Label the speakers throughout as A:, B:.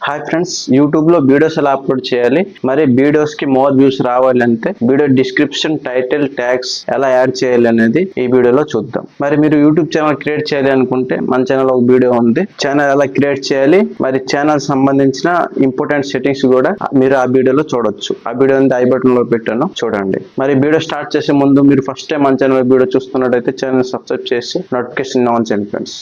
A: Hi friends, YouTube లో videos ఎలా upload చేయాలి, మరి వీడియోస్ కి మోర్ వ్యూస్ రావాలంటే వీడియో డిస్క్రిప్షన్, టైటిల్, ట్యాగ్స్ ఎలా యాడ్ చేయాలి అనేది ఈ వీడియోలో చూద్దాం. మరి మీరు యూట్యూబ్ ఛానల్ క్రియేట్ చేయాలి అనుకుంటే మన ఛానల్ ఒక వీడియో ఉంది. ఛానల్ ఎలా క్రియేట్ చేయాలి, మరి ఛానల్ సంబంధించిన ఇంపార్టెంట్ సెట్టింగ్స్ కూడా మీరు ఆ వీడియోలో చూడొచ్చు. ఆ వీడియో ఐ బటన్ లో పెట్టాను, చూడండి. మరి వీడియో స్టార్ట్ చేసే ముందు మీరు ఫస్ట్ టైం మన ఛానల్ వీడియో చూస్తున్నట్టయితే ఛానల్ సబ్స్క్రైబ్ చేసి నోటిఫికేషన్ ఆన్ చేయండి ఫ్రెండ్స్.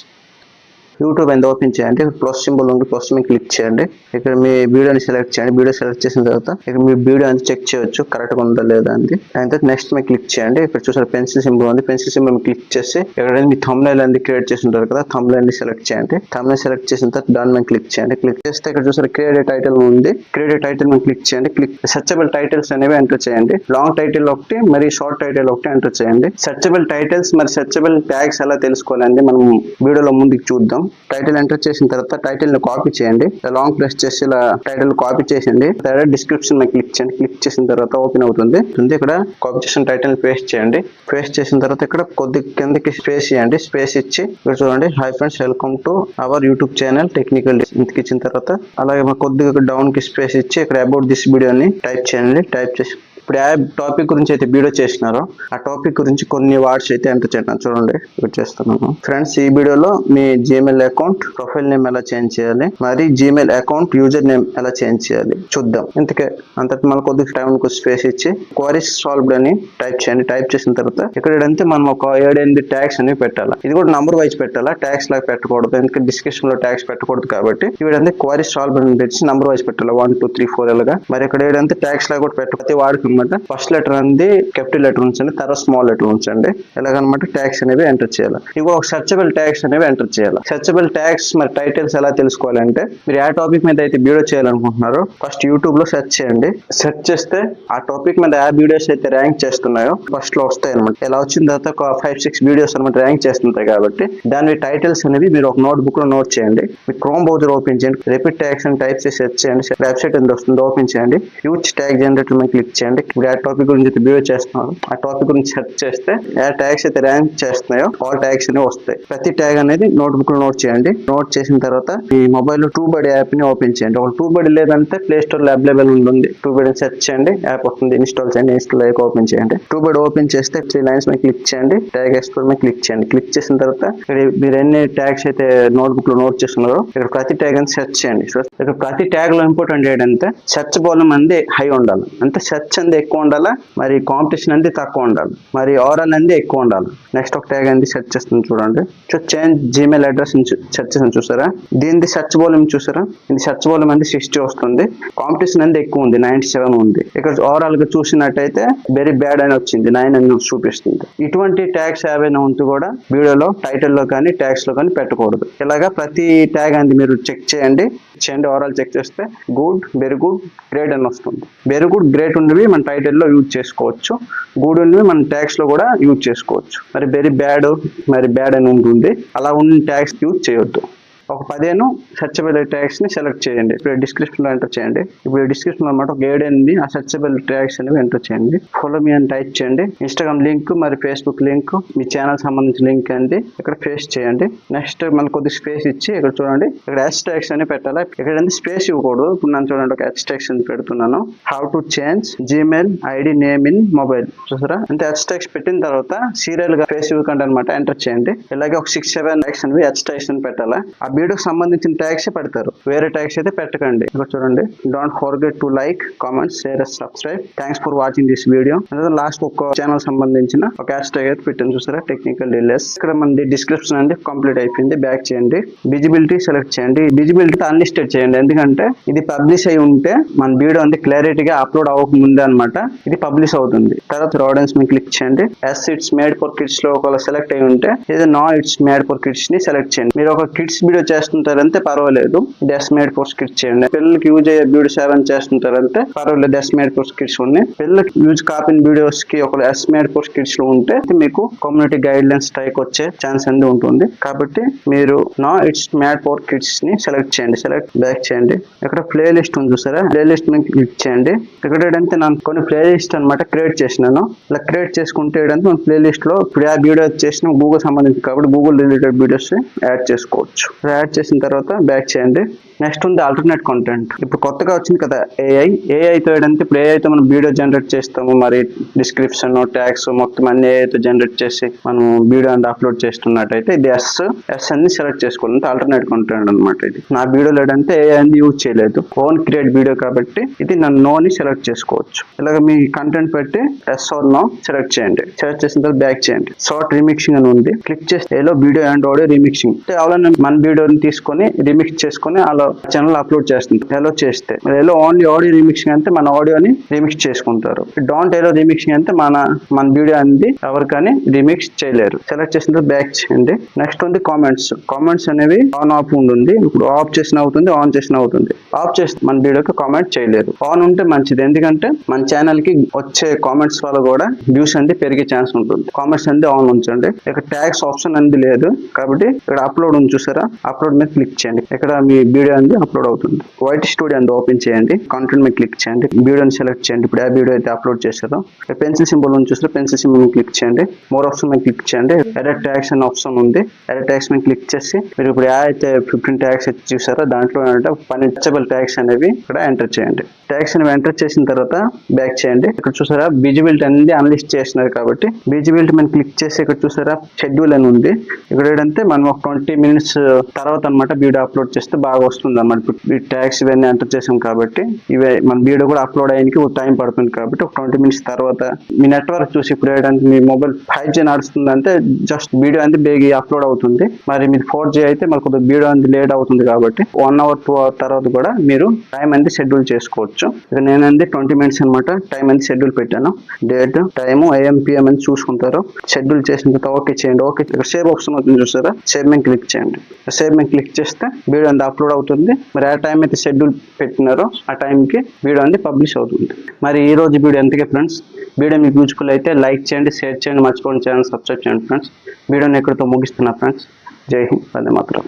A: యూట్యూబ్ ఎంత ఓపెన్ చేయండి, ప్లస్ సింబల్ ఉంది, ప్లస్ మీద క్లిక్ చేయండి. ఇక్కడ మీ వీడియోని సెలెక్ట్ చేయండి. వీడియో సెలెక్ట్ చేసిన తర్వాత ఇక్కడ మీ వీడియో అంతా చెక్ చేయొచ్చు కరెక్ట్గా ఉందా లేదా అని. అయితే నెక్స్ట్ మీద క్లిక్ చేయండి. ఇక్కడ చూసారు పెన్సిల్ సింబల్ ఉంది, పెన్సిల్ సింబల్ మీద క్లిక్ చేసి ఇక్కడ మీ థంబ్నైల్ అనేది క్రియేట్ చేసి ఉంటారు కదా, థంబ్నైల్ ని సెలెక్ట్ చేయండి. థంబ్నైల్ సెలెక్ట్ చేసిన తర్వాత దాని మీద క్లిక్ చేయండి. క్లిక్ చేస్తే ఇక్కడ చూసారు క్రియేట్ టైటిల్ ఉంది, క్రియేట్ టైటిల్ మీద క్లిక్ చేయండి. సెర్చబుల్ టైటిల్స్ అనేవి ఎంటర్ చేయండి. లాంగ్ టైటిల్ ఒకటి, మరి షార్ట్ టైటిల్ ఒకటి ఎంటర్ చేయండి. సెర్చబుల్ టైటిల్స్ మరి సెర్చబుల్ ట్యాగ్స్ ఎలా తెలుసుకోవాలండి మనం వీడియోలో ముందుకు చూద్దాం. టైటిల్ ఎంటర్ చేసిన తర్వాత టైటిల్ ని కాపీ చేయండి. లాంగ్ ప్రెస్ చేసి ఇలా టైటిల్ కాపీ చేయండి. డిస్క్రిప్షన్ మీద క్లిక్ చేయండి. క్లిక్ చేసిన తర్వాత ఓపెన్ అవుతుంది. ఇక్కడ కాపీ చేసిన టైటిల్ పేస్ట్ చేయండి. పేస్ట్ చేసిన తర్వాత ఇక్కడ కొద్ది కిందకి స్పేస్ చేయండి. స్పేస్ ఇచ్చి ఇక్కడ చూడండి, hi friends, welcome to our YouTube channel technical. ఇంతకి ఇచ్చిన తర్వాత అలాగే కొద్దిగా డౌన్ కి స్పేస్ ఇచ్చి ఇక్కడ అబౌట్ దిస్ వీడియో అని టైప్ చేయండి. టైప్ చేసి ఇప్పుడు ఏ టాపిక్ గురించి అయితే వీడియో చేసినారో ఆ టాపిక్ గురించి కొన్ని వర్డ్స్ అయితే ఎంటర్ చేయండి. చూడండి ఇక్కడ చేస్తున్నాను ఫ్రెండ్స్. ఈ వీడియోలో మీ జీమెయిల్ అకౌంట్ ప్రొఫైల్ నేమ్ ఎలా చేంజ్ చేయాలి, మరి జీమెయిల్ అకౌంట్ యూజర్ నేమ్ ఎలా చేంజ్ చేయాలి చూద్దాం. ఇంతకే అంతటి మళ్ళీ కొద్దిగా టైం స్పేస్ ఇచ్చి క్వరీస్ సాల్వ్డ్ అని టైప్ చేయండి. టైప్ చేసిన తర్వాత ఇక్కడ ఏంటంటే మనం ఒక 7-8 ట్యాగ్స్ అనేవి పెట్టాలి. ఇది కూడా నంబర్ వైజ్ పెట్టాలా, ట్యాగ్స్ లాగా పెట్టకూడదు. ఎందుకంటే డిస్క్రిప్షన్ లో ట్యాగ్స్ పెట్టకూడదు కాబట్టి ఇవిడంటే క్వరీస్ సాల్వ్డ్ అని పెట్టి నంబర్ వైజ్ పెట్టాలి, 1 2 3 4 ఎలాగా. మరి ఇక్కడ ఏంటంటే ట్యాగ్స్ లాగా కూడా పెట్టాలి. ప్రతి వాడికి ఫస్ట్ లెటర్ అనేది క్యాపిటల్ లెటర్ ఉంచండి, తర్వాత స్మాల్ లెటర్ ఉంచండి. ఎలాగనమాట ట్యాగ్స్ అనేవి ఎంటర్ చేయాలి. ఇవి ఒక సెర్చబుల్ ట్యాగ్స్ అనేవి ఎంటర్ చేయాలి. సెర్చబుల్ ట్యాగ్స్ మరి టైటిల్స్ ఎలా తెలుసుకోవాలంటే మీరు ఏ టాపిక్ మీద అయితే వీడియో చేయాలనుకుంటున్నారో ఫస్ట్ యూట్యూబ్ లో సెర్చ్ చేయండి. సెర్చ్ చేస్తే ఆ టాపిక్ మీద ఏ వీడియోస్ అయితే ర్యాంక్ చేస్తున్నాయో ఫస్ట్ లో వస్తాయి అనమాట. ఇలా వచ్చిన తర్వాత ఒక 5-6 వీడియోస్ అనమాట ర్యాంక్ చేస్తుంటాయి కాబట్టి దాని టైటిల్స్ అనేవి మీరు ఒక నోట్ బుక్ లో నోట్ చేయండి. మీ క్రోమ్ బ్రౌజర్ ఓపెన్ చేయండి. రిపీట్ ట్యాగ్స్ అని టైప్ చేసి సెర్చ్ చేయండి. వెబ్సైట్ ఎంత వస్తుంది ఓపెన్ చేయండి. యూజ్ ట్యాగ్ జనరేటర్ మీద క్లిక్ చేయండి. టాపిక్ గురించి వీడియో చేస్తున్నారు, ఆ టాపిక్ గురించి సెర్చ్ చేస్తే ఏ ట్యాగ్స్ అయితే ర్యాంక్ చేస్తున్నాయో ఆల్ ట్యాగ్స్ అనేవి వస్తాయి. ప్రతి ట్యాగ్ అనేది నోట్ బుక్ లో నోట్ చేయండి. నోట్ చేసిన తర్వాత ఈ మొబైల్ లో TubeBuddy యాప్ ని ఓపెన్ చేయండి. ఒక TubeBuddy లేదంటే ప్లే స్టోర్ లో అవైలబుల్ ఉంటుంది. TubeBuddy సెర్చ్ చేయండి, యాప్ వస్తుంది, ఇన్స్టాల్ చేయండి. ఇన్స్టాల్ అయ్యాక ఓపెన్ చేయండి. TubeBuddy ఓపెన్ చేస్తే 3 లైన్స్ మీద క్లిక్ చేయండి. ట్యాగ్ ఎక్స్ప్లోర్ మీద క్లిక్ చేయండి. క్లిక్ చేసిన తర్వాత ఇక్కడ మీరు ఎన్ని ట్యాగ్స్ అయితే నోట్ బుక్ లో నోట్ చేస్తున్నారో ఇక్కడ ప్రతి ట్యాగ్ అని సెర్చ్ చేయండి. ఇక్కడ ప్రతి ట్యాగ్ లో ఇంపార్టెంట్ ఏంటంటే సెర్చ్ వాల్యూమ్ అనేది హై ఉండాలి, అంటే సెర్చ్ అనేది ఎక్కువ ఉండాలి, మరి కాంపిటీషన్ అనేది తక్కువ ఉండాలి, మరి ఓవరాల్ అనేది ఎక్కువ ఉండాలి. నెక్స్ట్ ఒక ట్యాగ్ అనేది సెర్చ్ చేస్తుంది చూడండి. చేంజ్ జీమెయిల్ అడ్రస్ సెర్చ్ చేసాను చూసారా. దీనిది సెర్చ్ వాల్యూమ్ చూసారా, ఇది సెర్చ్ వాల్యూమ్ అనేది 60 వస్తుంది. కాంపిటీషన్ అనేది ఎక్కువ ఉంది, 97 ఉంది. ఇక్కడ ఓవరాల్ గా చూసినట్టయితే వెరీ బ్యాడ్ అని వచ్చింది, 9 అని చూపిస్తుంది. ఇటువంటి ట్యాగ్స్ ఏవైనా ఉంటూ కూడా వీడియోలో టైటిల్ లో కానీ ట్యాగ్స్ లో కానీ పెట్టకూడదు. ఇలాగా ప్రతి ట్యాగ్ అనేది మీరు చెక్ చేయండి. ఓవరాల్ చెక్ చేస్తే గుడ్, వెరీ గుడ్, గ్రేట్ అని వస్తుంది. వెరీ గుడ్, గ్రేట్ ఉన్నవి మన టైటిల్ లో యూజ్ చేసుకోవచ్చు. గుడ్ ఉన్నవి మన ట్యాగ్స్ లో కూడా యూజ్ చేసుకోవచ్చు. మరి వెరీ బ్యాడ్, మరి బ్యాడ్ అని ఉంటుంది. అలా ఉన్న ట్యాగ్స్ యూజ్ చేయొద్దు. ఒక 15 సెర్చబుల్ ట్యాగ్స్ ని సెలెక్ట్ చేయండి. ఇప్పుడు డిస్క్రిప్షన్ లో ఎంటర్ చేయండి. ఇప్పుడు డిస్క్రిప్షన్ అనమాట ఒక 7-8 ఆ సెర్చబుల్ ట్యాగ్స్ అనేవి ఎంటర్ చేయండి. ఫాలో మీ అని టైప్ చేయండి. ఇన్స్టాగ్రామ్ లింక్, మరి ఫేస్బుక్ లింక్, మీ ఛానల్ సంబంధించిన లింక్ అండి ఇక్కడ పేస్ట్ చేయండి. నెక్స్ట్ మన కొద్ది స్పేస్ ఇచ్చి ఇక్కడ చూడండి, ఇక్కడ హెచ్ ట్యాగ్స్ అని పెట్టాలి. ఇక్కడ స్పేస్ ఇవ్వకూడదు. ఇప్పుడు నేను చూడండి ఒక హెచ్ ట్యాగ్స్ అని పెడుతున్నాను. How to change Gmail ID name in mobile చూసారా. అంటే హెచ్ ట్యాగ్స్ పెట్టిన తర్వాత సీరియల్ గా స్పేస్ ఇవ్వకండి అనమాట, ఎంటర్ చేయండి. ఇలాగే ఒక 6-7 ట్యాగ్స్ అనేవి హెచ్ ట్యాగ్స్ అని పెట్టాలి. ఆ వీడియోకి సంబంధించిన ట్యాగ్స్ పెడతారు, వేరే ట్యాగ్స్ అయితే పెట్టకండి. ఇక్కడ చూడండి, don't forget to like, comment, share, subscribe. Thanks for watching this video. Last ఒక ఛానల్ సంబంధించిన ఒక హ్యాష్ ట్యాగ్ అయితే పెట్టాను చూసారా, టెక్నికల్ డీలర్స్. ఇక్కడ మనది డిస్క్రిప్షన్ అనేది కంప్లీట్ అయిపోయింది. బ్యాక్ చేయండి. విజిబిలిటీ సెలెక్ట్ చేయండి. విజిబిలిటీ అన్లిస్టెడ్ చేయండి, ఎందుకంటే ఇది పబ్లిష్ అయి ఉంటే మన వీడియో అంతా క్లారిటీగా అప్లోడ్ అవ్వక ముందే అనమాట ఇది పబ్లిష్ అవుతుంది. తర్వాత ఆడియన్స్ మీద క్లిక్ చేయండి. Yes it's made for kids లో ఒకవేళ సెలెక్ట్ అయి ఉంటే ఇది no it's made for kids ని సెలెక్ట్ చేయండి. మీరు ఒక కిడ్స్ వీడియో చేస్తుంటారంటే పర్వాలేదు, డెస్ మేడ్ ఫర్ కిడ్స్ చేయండి. పిల్లలకి యూజ్ అయ్యే వీడియోస్ ఏమైనా చేస్తుంటారంటే పర్వాలేదు, డెస్ మేడ్ ఫర్ కిడ్స్ ఉన్నాయి. పిల్లలకి యూజ్ కాపిన వీడియోస్ కి ఒక ఎస్ మేడ్ ఫర్ కిడ్స్ లో ఉంటే మీకు కమ్యూనిటీ గైడ్ లైన్స్ స్ట్రైక్ వచ్చే ఛాన్స్ అనేది ఉంటుంది. కాబట్టి మీరు no it's made for kids ని సెలెక్ట్ చేయండి. సెలెక్ట్ బ్యాక్ చేయండి. ఇక్కడ ప్లే లిస్ట్ ఉంది చూసారా, ప్లే లిస్ట్ మీద క్లిక్ చేయండి. ఇక్కడ ఏంటంటే నేను కొన్ని ప్లే లిస్ట్ అనమాట క్రియేట్ చేసినాను. ఇలా క్రియేట్ చేసుకుంటే ఏంటంటే మన ప్లే లిస్ట్ లో ఇప్పుడు ఆ వీడియో చేసిన గూగుల్ సంబంధించి కాబట్టి గూగుల్ రిలేటెడ్ వీడియోస్ యాడ్ చేసుకోవచ్చు. యాడ్ చేసిన తర్వాత బ్యాక్ చేయండి. నెక్స్ట్ ఉంది ఆల్టర్నేట్ కంటెంట్. ఇప్పుడు కొత్తగా వచ్చింది కదా ఏఐతో ఏంటంటే ఇప్పుడు ఏఐతో మనం వీడియో జనరేట్ చేస్తాము, మరి డిస్క్రిప్షన్ ట్యాగ్స్ మొత్తం అన్ని ఏఐతో జనరేట్ చేసి మనం వీడియో అంతా అప్లోడ్ చేస్తున్నట్టయితే ఇది ఎస్ అని సెలెక్ట్ చేసుకోవాలి. ఆల్టర్నేట్ కంటెంట్ అనమాట. ఇది నా వీడియోలో ఏంటంటే ఏఐ అనేది యూజ్ చేయలేదు, ఓన్ క్రియేట్ వీడియో కాబట్టి ఇది నన్ను నో అని సెలెక్ట్ చేసుకోవచ్చు. ఇలాగ మీ కంటెంట్ పెట్టి ఎస్ ఆర్ నో సెలెక్ట్ చేయండి. సెలెక్ట్ చేసిన తర్వాత బ్యాక్ చేయండి. షార్ట్ రీమిక్సింగ్ అని ఉంది, క్లిక్ చేస్తే ఏలో వీడియో అండ్ ఆడియో రీమిక్సింగ్ అంటే అవన్నీ మన వీడియోని తీసుకొని రీమిక్స్ చేసుకొని అలా ఛానల్ అప్లోడ్ చేస్తుంది. ఎలో చేస్తే ఎలో ఓన్లీ ఆడియో రీమిక్సింగ్ అంటే మన ఆడియోని రీమిక్స్ చేసుకుంటారు. డోంట్ ఎలో రీమిక్సింగ్ అంటే మన వీడియో అనేది ఎవరికని రీమిక్స్ చేయలేరు. సెలెక్ట్ చేసిన బ్యాక్ చేయండి. నెక్స్ట్ ఉంది కామెంట్స్ అనేవి ఆన్ ఆఫ్ ఉంటుంది. ఇప్పుడు ఆఫ్ చేసిన అవుతుంది, ఆన్ చేసిన అవుతుంది. ఆఫ్ చేస్తే మన వీడియోకి కామెంట్ చేయలేరు. ఆన్ ఉంటే మంచిది, ఎందుకంటే మన ఛానల్ కి వచ్చే కామెంట్స్ వల్ల కూడా వ్యూస్ అనేది పెరిగే ఛాన్స్ ఉంటుంది. కామెంట్స్ అనేది ఆన్ ఉంచండి. ఇక్కడ ట్యాగ్స్ ఆప్షన్ అనేది లేదు కాబట్టి ఇక్కడ అప్లోడ్ ఉంది చూసారా, అప్లోడ్ మీద క్లిక్ చేయండి. ఇక్కడ మీ వీడియో అనేది అప్లోడ్ అవుతుంది. వైట్ స్టూడియో అనేది ఓపెన్ చేయండి. కంటెంట్ మీద క్లిక్ చేయండి. వీడియోని సెలెక్ట్ చేయండి. ఇప్పుడు ఆ వీడియో అయితే అప్లోడ్ చేశారో పెన్సిల్ సింబల్ ఉంది చూసారా, పెన్సిల్ సింబల్ మీద క్లిక్ చేయండి. మోర్ ఆప్షన్ మీద క్లిక్ చేయండి. ఎడిట్ ట్యాగ్స్ అనే ఆప్షన్ ఉంది. ఎడిట్ ట్యాగ్స్ మీద క్లిక్ చేసి మీరు ఇప్పుడు అయితే 15 ట్యాగ్స్ చూసారా, దాంట్లో ఏంటంటే 12 ట్యాగ్స్ అనేవి ఇక్కడ ఎంటర్ చేయండి. ట్యాగ్స్ అనేవి ఎంటర్ చేసిన తర్వాత బ్యాక్ చేయండి. ఇక్కడ చూసారా విజిబిలిటీ అనేది అన్లిస్ట్ చేసినారు కాబట్టి విజిబిలిటీ మీద క్లిక్ చేసి ఇక్కడ చూసారా షెడ్యూల్ అని ఉంది. ఇక్కడ ఏంటంటే మనం ఒక 20 minutes తర్వాత అనమాట వీడియో అప్లోడ్ చేస్తే బాగా వస్తుంది అన్నమాట. ఈ ట్యాగ్స్ ఇవన్నీ ఎంటర్ చేసాం కాబట్టి ఇవే మన వీడియో కూడా అప్లోడ్ అయ్యానికి టైం పడుతుంది కాబట్టి ఒక 20 minutes తర్వాత మీ నెట్వర్క్ చూసి ఇప్పుడు ఏంటంటే మీ మొబైల్ 5G నడుస్తుంది అంటే జస్ట్ వీడియో అనేది బేగి అప్లోడ్ అవుతుంది. మరి మీరు 4G అయితే మరి కొద్దిగా వీడియో అనేది లేట్ అవుతుంది కాబట్టి 1 hour 2 hour తర్వాత కూడా మీరు టైం అనేది షెడ్యూల్ చేసుకోవచ్చు. ఇక నేనండి 20 minutes అనమాట టైం అనేది షెడ్యూల్ పెట్టాను. డేట్ టైమ్ AM PM అని చూసుకుంటారు. షెడ్యూల్ చేసిన తర్వాత ఓకే చేయండి. ఓకే ఇక్కడ సేవ్ ఆప్షన్ అవుతుంది చూసారా, సేవ్ మీద క్లిక్ చేయండి. సేవ్ మీద క్లిక్ చేస్తే వీడియో అనేది అప్లోడ్ అవుతుంది. మరి ఆ టైం అయితే షెడ్యూల్ పెట్టినారో ఆ టైంకి వీడియో అనేది పబ్లిష్ అవుతుంది. మరి ఈ రోజు వీడియో ఎంతకే ఫ్రెండ్స్, వీడియో మీకు యూజ్ఫుల్ అయితే లైక్ చేయండి, షేర్ చేయండి, మర్చిపోండి ఛానల్ సబ్స్క్రైబ్ చేయండి ఫ్రెండ్స్. వీడియోని ఎక్కడితో ముగిస్తున్నా ఫ్రెండ్స్. జై హింద్, వందే మాతరం.